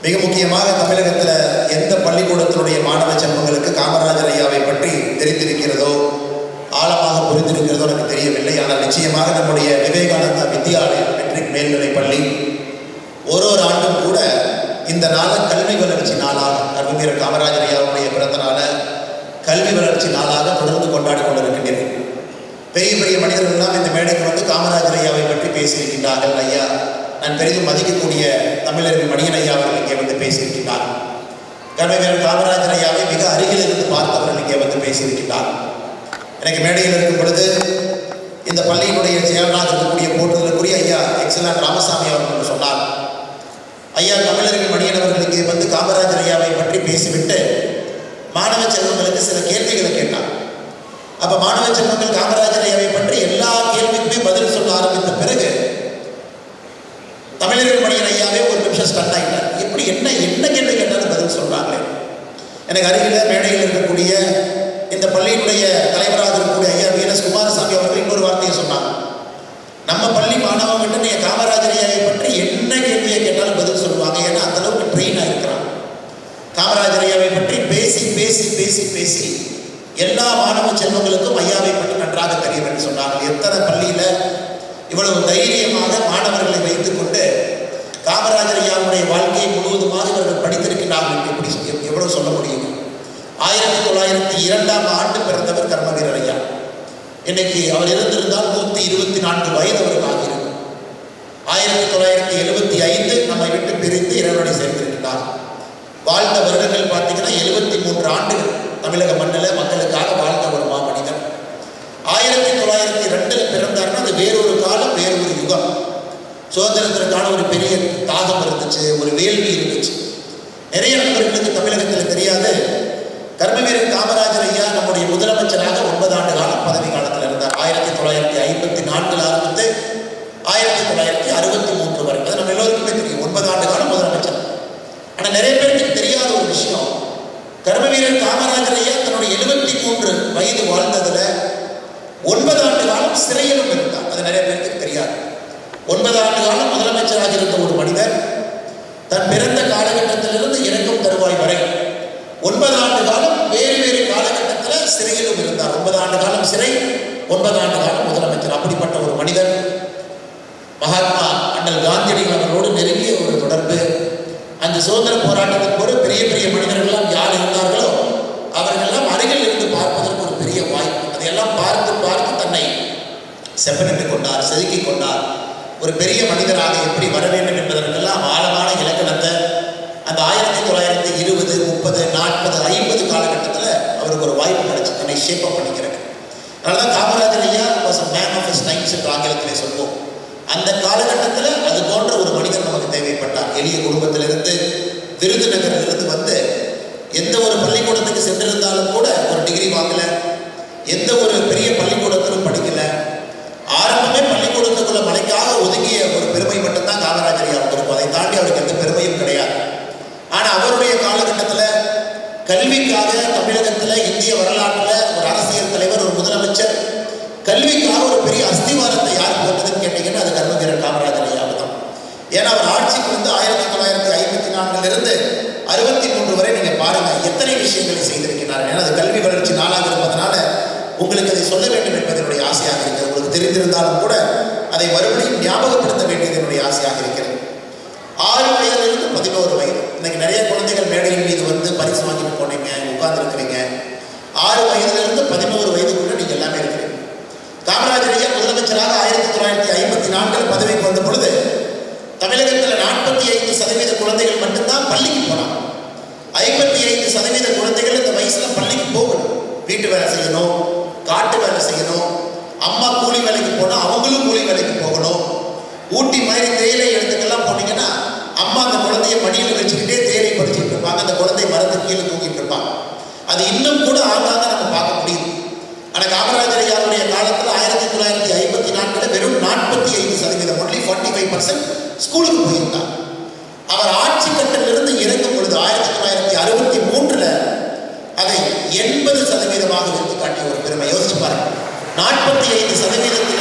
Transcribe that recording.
மிக முக்கியமாக தமிழகத்தில் எந்த பள்ளிக்கூடத்தினுடைய மாணவ செல்வங்களுக்கு காமராஜர் ஐயாவை பற்றி தெரிந்திருக்கிறதோ, ஆழமாக புரிந்திருக்கிறதோ எனக்கு தெரியவில்லை. ஆனால் நிச்சயமாக நம்முடைய விவேகானந்தா வித்யாலயம் மெட்ரிக் மேல்நிலைப் பள்ளி ஒரு ஆண்டும் கூட இந்த நாளை கல்வி வளர்ச்சி நாளாக, கர்மவீரர் காமராஜர் ஐயாவுடைய பிறந்த நாளை கல்வி வளர்ச்சி நாளாக தொடர்ந்து கொண்டாடி கொண்டிருக்கின்றனர். பெரிய பெரிய மனிதர்கள் எல்லாம் இந்த மேடைக்கு வந்து காமராஜர் ஐயாவை பற்றி பேசியிருக்கின்றார்கள். ஐயா, நான் பெரிதும் மதிக்கக்கூடிய தமிழர்கள் மணியன் ஐயா அவர்கள் இங்கே வந்து பேசியிருக்கிறார். கர்மவீரர் காமராஜர் ஐயாவை மிக அருகில் இருந்து பார்த்தவர்கள் இங்கே வந்து பேசியிருக்கிறார். எனக்கு மேடையில் இருக்கும் பொழுது இந்த பள்ளியினுடைய செயலாளராக இருக்கக்கூடிய போற்றுதலுக்குரிய ஐயா எக்ஸலன்ட் ராமசாமி அவர்கள் சொன்னார், ஐயா தமிழர்கள் மணியன் அவர்கள் இங்கே வந்து காமராஜர் ஐயாவை பற்றி பேசிவிட்டு மாணவ செல்வங்களுக்கு சில கேள்விகளை கேட்டார். அப்ப மாணவ செல்வங்கள் காமராஜர் ஐயாவை பற்றி எல்லா கேள்விக்குமே பதில் சொல்ல ஆரம்பித்த பிறகு தமிழர்கள் மணியன் ஐயாவே ஒரு நிமிஷம் ஸ்டன் ஆகிட்டார். எப்படி என்ன கேள்வி கேட்டாலும் பதில் சொல்றாங்களே. எனக்கு அருகில் மேடையில் இருக்கக்கூடிய இந்த பள்ளியினுடைய தலைவராக இருக்கக்கூடிய ஐயா வீரஸ் குமாரசாமி அவர்கள் இன்னொரு வார்த்தையை சொன்னாங்க, நம்ம பள்ளி மாணவன் மட்டும் நீங்க காமராஜர் ஐயாவை பற்றி என்ன கேள்வியை கேட்டாலும் பதில் சொல்லுவாங்க. ஏன்னா அந்த அளவுக்கு ட்ரெயினாக இருக்கிறாங்க. காமராஜர் ஐயாவை பற்றி பேசி பேசி பேசி பேசி எல்லா மாணவ செல்வங்களுக்கும் ஐயாவை பற்றி நன்றாக தெரியும் என்று சொன்னார்கள். எத்தனை பள்ளியில இவ்வளவு தைரியமாக மாணவர்களை வைத்துக் கொண்டு காமராஜர் ஐயாவுடைய வாழ்க்கையை முழுவதுமாக இவர்கள் படித்திருக்கிறார்கள் என்று எப்படி எவ்வளவு சொல்ல முடியும். 1902ஆம் ஆண்டு பிறந்தவர் கர்மவீரர் ஐயா. இன்னைக்கு அவர் இருந்திருந்தால் 124 வயது அவருக்கு ஆகியிருக்கும். 1975 நம்மை விட்டு பிரிந்து இறைவனை சேர்ந்திருக்கிறார். வாழ்ந்த வருடங்கள் பார்த்தீங்கன்னா 73 ஆண்டுகள் தமிழக மண்ணில் மக்களுக்காக வாழ்ந்த ஒரு மாமனிதர். 1902 பிறந்தார்னா அது வேறொரு காலம், வேறொரு யுகம். சுதந்திரத்திற்கான ஒரு பெரிய தாகம் இருந்துச்சு, ஒரு வேள்வி இருந்துச்சு. நிறைய நண்பர்களுக்கு தமிழகத்தில் தெரியாது, கர்மவீரர் காமராஜர் ஐயா நம்முடைய முதலமைச்சராக 9 ஆண்டு காலம் பதவி காலத்தில் இருந்தார். 1954 ஆரம்பித்து 1963 வரை. அது நம்ம எல்லோருக்குமே தெரியும், 9 ஆண்டு காலம் முதலமைச்சர். ஆனால் நிறைய பேருக்கு தெரியாத ஒரு விஷயம், கர்மவீரர் காமராஜர் ஐயா தன்னுடைய 73 வயது வாழ்ந்ததுல 9 ஆண்டு காலம் சிறையிலும் இருந்தார். அது நிறைய பேருக்கு தெரியாது. 9 ஆண்டு காலம் முதலமைச்சராக இருந்த ஒரு மனிதர் தன் பிறந்த காலகட்டத்திலிருந்து இறக்கும் தருவாய் வரை 9 ஆண்டு காலம் வேறு வேறு காலகட்டத்தில் சிறையிலும் இருந்தார். 9 ஆண்டு காலம் சிறை, 9 ஆண்டு காலம் முதலமைச்சர். அப்படிப்பட்ட ஒரு மனிதர். மகாத்மா அண்ணல் காந்தியடிகள் அவர்களோடு நெருங்கிய ஒரு தொடர்பு. அந்த சுதந்திர போராட்டத்தின் போது பெரிய பெரிய மனிதர்கள்லாம் யார் இருந்தார்களோ அவர்களெல்லாம் அருகில் இருந்து பார்ப்பதற்கு ஒரு பெரிய வாய்ப்பு. அதையெல்லாம் பார்த்து பார்த்து தன்னை செப்பனிட்டுக் கொண்டார், செதுக்கிக் கொண்டார். ஒரு பெரிய மனிதராக எப்படி வர வேண்டும் என்பதற்கெல்லாம் ஆழமான இலக்கணத்தை அந்த 1920, 30, 40, 50 காலகட்டத்தில் அவருக்கு ஒரு வாய்ப்பு கிடைச்சி தன்னை ஷேப்பப் பண்ணிக்கிறது. அதனால்தான் காமராஜர் ஐயா was a man of his times என்று ஆங்கிலத்திலே சொல்வோம். அந்த காலகட்டத்தில் அது போன்ற ஒரு மனிதர் நமக்கு தேவைப்பட்டார். எளிய குடும்பத்திலிருந்து விருதுநகரிலிருந்து வந்து எந்த ஒரு பள்ளிக்கூடத்துக்கு சென்றிருந்தாலும் கூட ஒரு டிகிரி வாங்கல, எந்த ஒரு பெரிய பள்ளிக்கூடத்திலும் படிக்கல. ஆரம்பமே பள்ளிக்கூடத்துக்குள்ள மலைக்காக ஒதுங்கிய ஒரு பெருமை மட்டும்தான் காமராஜர் ஐயாவுக்கு இருக்கும். அதை தாண்டி அவருக்கு எந்த பெருமையும் கிடையாது. ஆனால் அவருடைய காலகட்டத்தில் கல்விக்காக தமிழகத்தில் இந்திய வரலாற்றில் ஒரு அரசியல் தலைவர், ஒரு முதலமைச்சர் கல்விக்காக ஒரு பெரிய அஸ்திவாரத்தை யார் போட்டதுன்னு கேட்டீங்கன்னா அது கர்மவீரர் காமராஜர் ஐயாவை தான். ஏன்னா அவர் ஆட்சிக்கு வந்து 1954 63 வரை நீங்க பாருங்க எத்தனை விஷயங்களை செய்திருக்கிறார். ஏன்னா அது கல்வி வளர்ச்சி நாளாக இருப்பதனால உங்களுக்கு அதை சொல்ல வேண்டும் என்பதனுடைய ஆசையாக இருக்கிறது. உங்களுக்கு தெரிந்திருந்தாலும் கூட அதை மறுபடியும் ஞாபகப்படுத்த வேண்டியது என்னுடைய ஆசையாக இருக்கிறது. 6 வயதிலிருந்து 11 வயது. இன்னைக்கு நிறைய குழந்தைகள் மேடையின் மீது வந்து பரிசு வாங்கிட்டு போனீங்க, உட்கார்ந்து இருக்கிறீங்க. 6 வயதிலிருந்து 11 வயதுக்குள்ள நீங்க எல்லாமே இருக்கிறீங்க. காமராஜர் ஐயா முதலமைச்சராக 1954 பதவிக்கு வந்த பொழுது தமிழகத்தில் 45% குழந்தைகள் மட்டும்தான் பள்ளிக்கு போனாங்க. 55% குழந்தைகள் இந்த வயசுல பள்ளிக்கு போகணும். வீட்டு வேலை செய்யணும், காட்டு வேலை செய்யணும். அம்மா கூலி வேலைக்கு போனா அவங்களும் கூலி வேலைக்கு போகணும். ஊட்டி மாதிரி தேயிலை இடத்துக்கெல்லாம் போனீங்கன்னா அம்மா அந்த குழந்தைய மடியில் வச்சுக்கிட்டே தேயிலை படிச்சுட்டு இருப்பாங்க. அந்த குழந்தை மரத்துக்கு கீழே தூங்கிட்டு இருப்பாங்க. அது இன்னும் கூட ஆங்காங்க நம்ம பார்க்க முடியும். ஆனால் காமராஜர் ஐயாவுடைய காலத்தில் 1954 வெறும் 45%, ஒன்லி 45% ஸ்கூலுக்கு போயிருந்தார். அவர் ஆட்சி கட்டத்திலிருந்து இறங்கும் பொழுது 1963 அதை 80% வெற்றி காட்டிய ஒரு பெருமை. யோசிச்சு பாருங்க. 45%